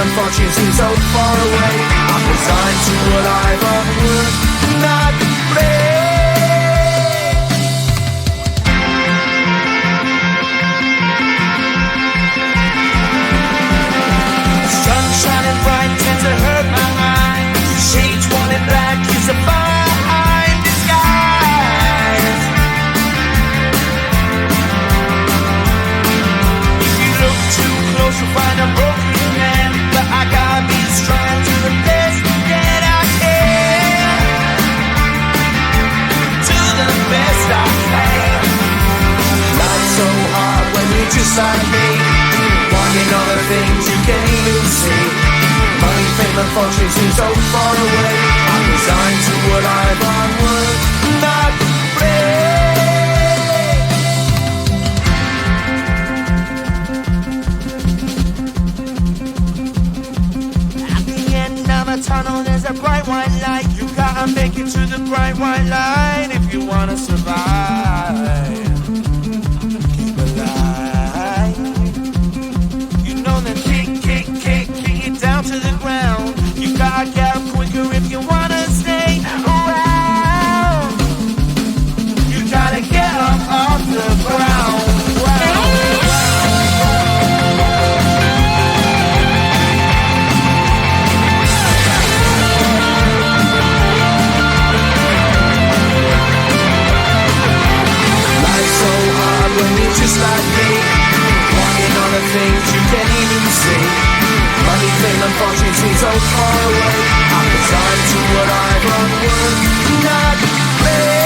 unfortunately seems so far away. I'm resigned to what I've unlearned, not afraid. Sun shining bright tends to hurt my mind. Shades worn in black is a fine disguise. If you look too close you'll find a broken man, but I gotta be strong to the best that I can. To the best I can. Life's so hard when you're just like me, wanting all the things you can't even see. Money, fame, and fortune seem so far away. I'm resigned to what I've unlearned, not afraid. At the end of a tunnel there's a bright white light. You gotta make it to the bright white light if you wanna survive. Keep alive. You know the kick down to the ground. You gotta get up quicker if you wanna stay around. You gotta get up off the ground. Life's so hard when you're just like me, wanting all the things you can't even see. Money, fame, and fortune seem so far away. I'm resigned to what I've unlearned, not afraid.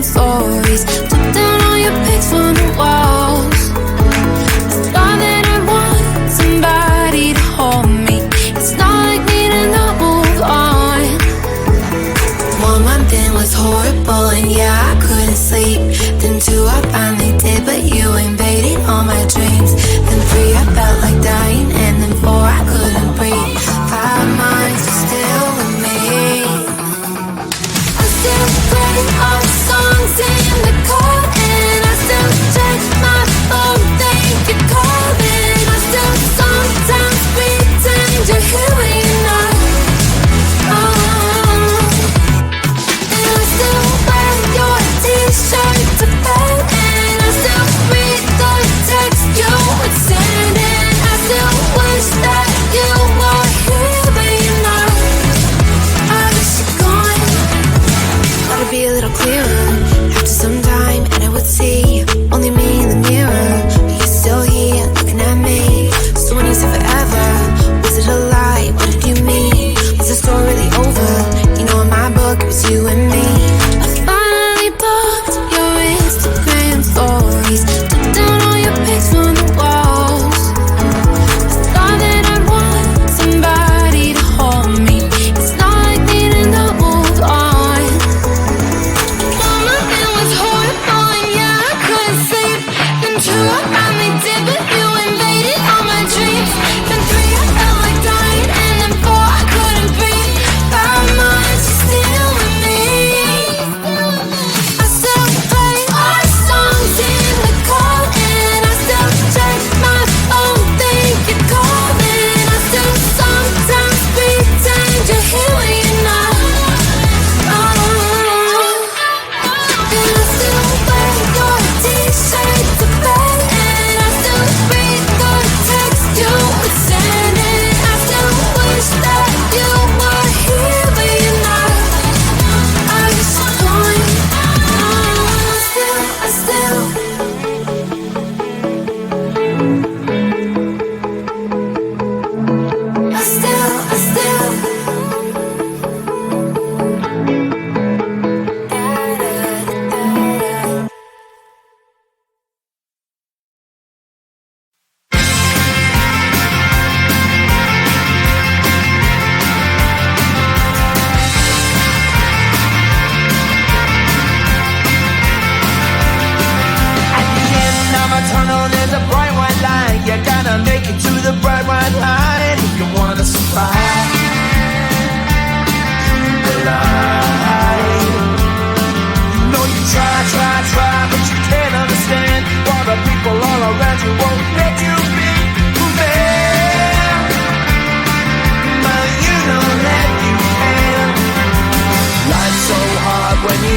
stories. Took down all your pics from the walls.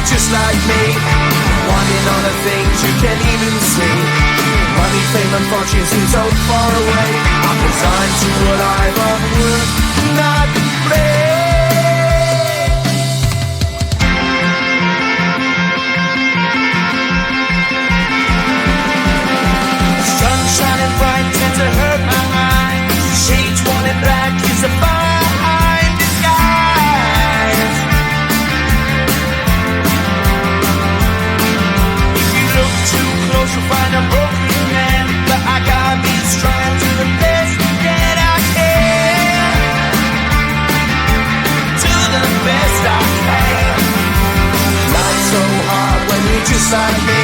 Just like me, wanting all the things you can't even see. Money, fame and fortune seem so far away. I'm resigned to what I've would not play. Sun shining bright tends to hurt my mind. Shades worn in black is a fine disguise. Close to find a broken man, but I gotta be strong to the best that I can. To the best I can. Life's so hard when you're just like me,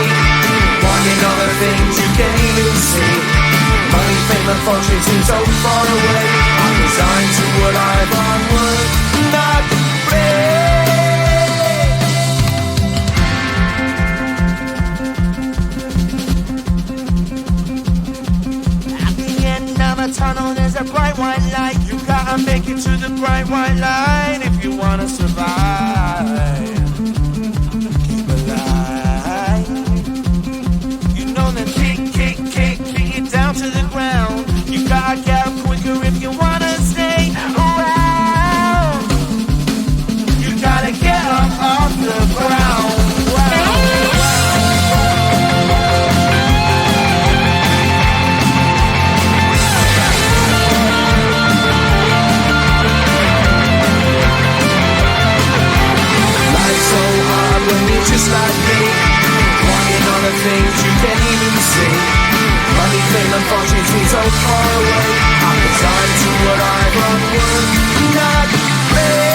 wanting all the things you can't even see. Money, fame and fortune seem so far away. I'm resigned to what I've would not play. Tunnel, there's a bright white light. You gotta make it to the bright white light if you wanna survive. Keep alive. You know that kick it down to the ground. You gotta get up quicker if you wanna stay around. You gotta get up off the ground. Just like me, wanting all the things you can't even see. Money, fame and fortune seem so far away. I'm resigned to what I've would not play.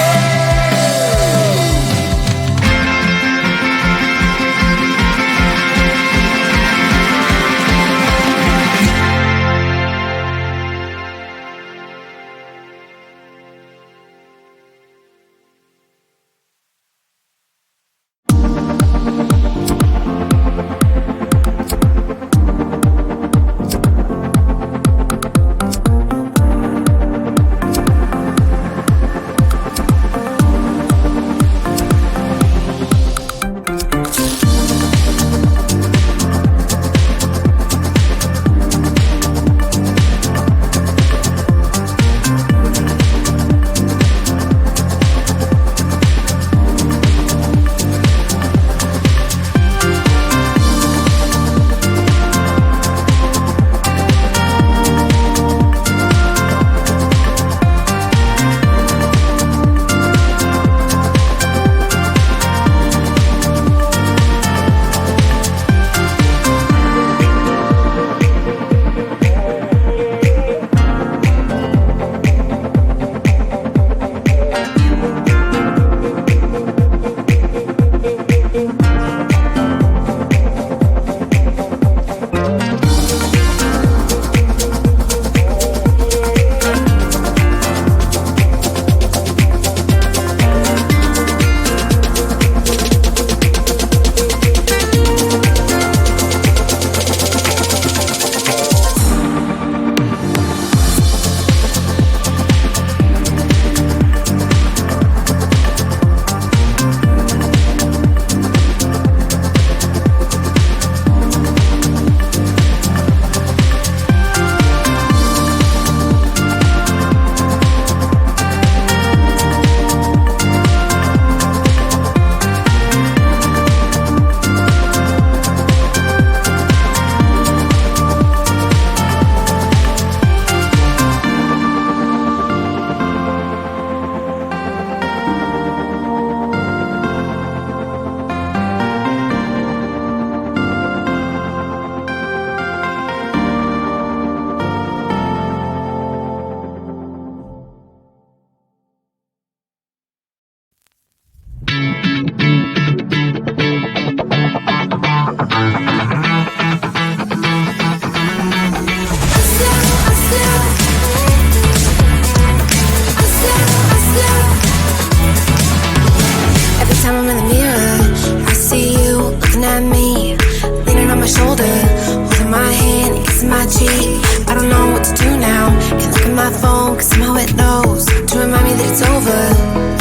cheek. I don't know what to do now. Can't look at my phone, cause somehow it knows to remind me that it's over.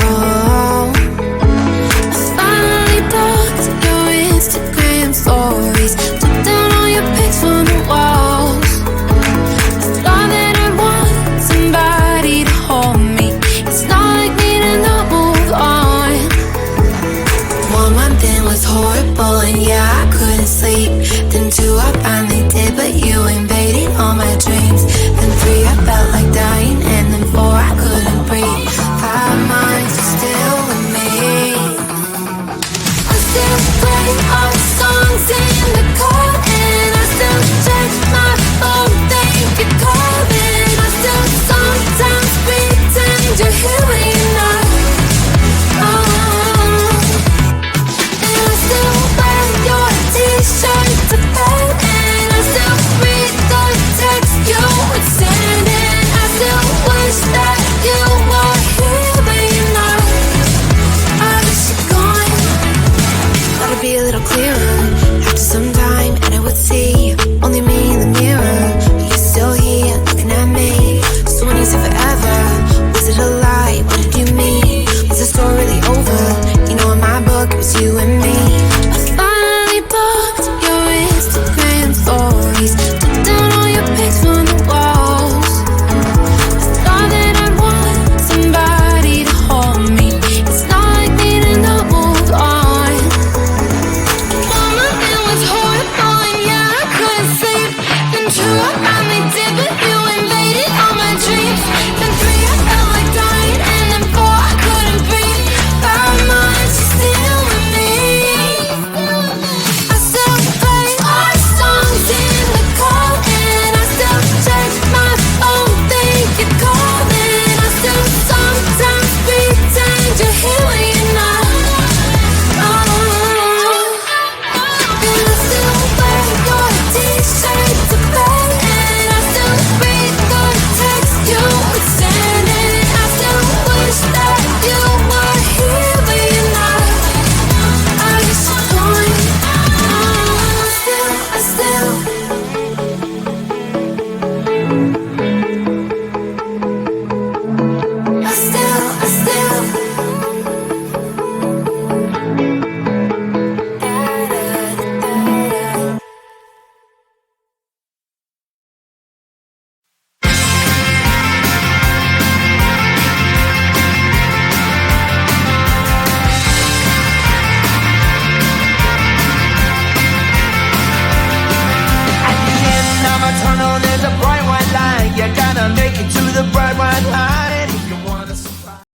Oh, I finally blocked your Instagram stories, took down all your pics from the walls. I thought that I'd want somebody to hold me. It's not like me to not move on. 1 month in was horrible and yeah, I couldn't sleep. Then 2 I finally did, but you invaded all my dreams. Then 3 I felt like dying, and then 4 I couldn't breathe. 5 months you're still with me. I still play all the songs in the car, and I still check my phone, think you're calling. I still sometimes pretend you're here when you're not. And I still wear your t-shirt to bed, and I still read the text you would send, and I still wish that you were here but you're not. I wish you're gone. Thought it'd be a little clearer after some time, and I would see only me in the mirror, but you're still here looking at me. So when you said forever, was it a lie? What did you mean? Was the story really over? You know, in my book it was you and me. I finally blocked your Instagram stories, took down all your pics from the walls. I thought that I'd want somebody to hold me. It's not like me to not move on. 1 month it was horrible and yeah, I couldn't sleep. Then 2 I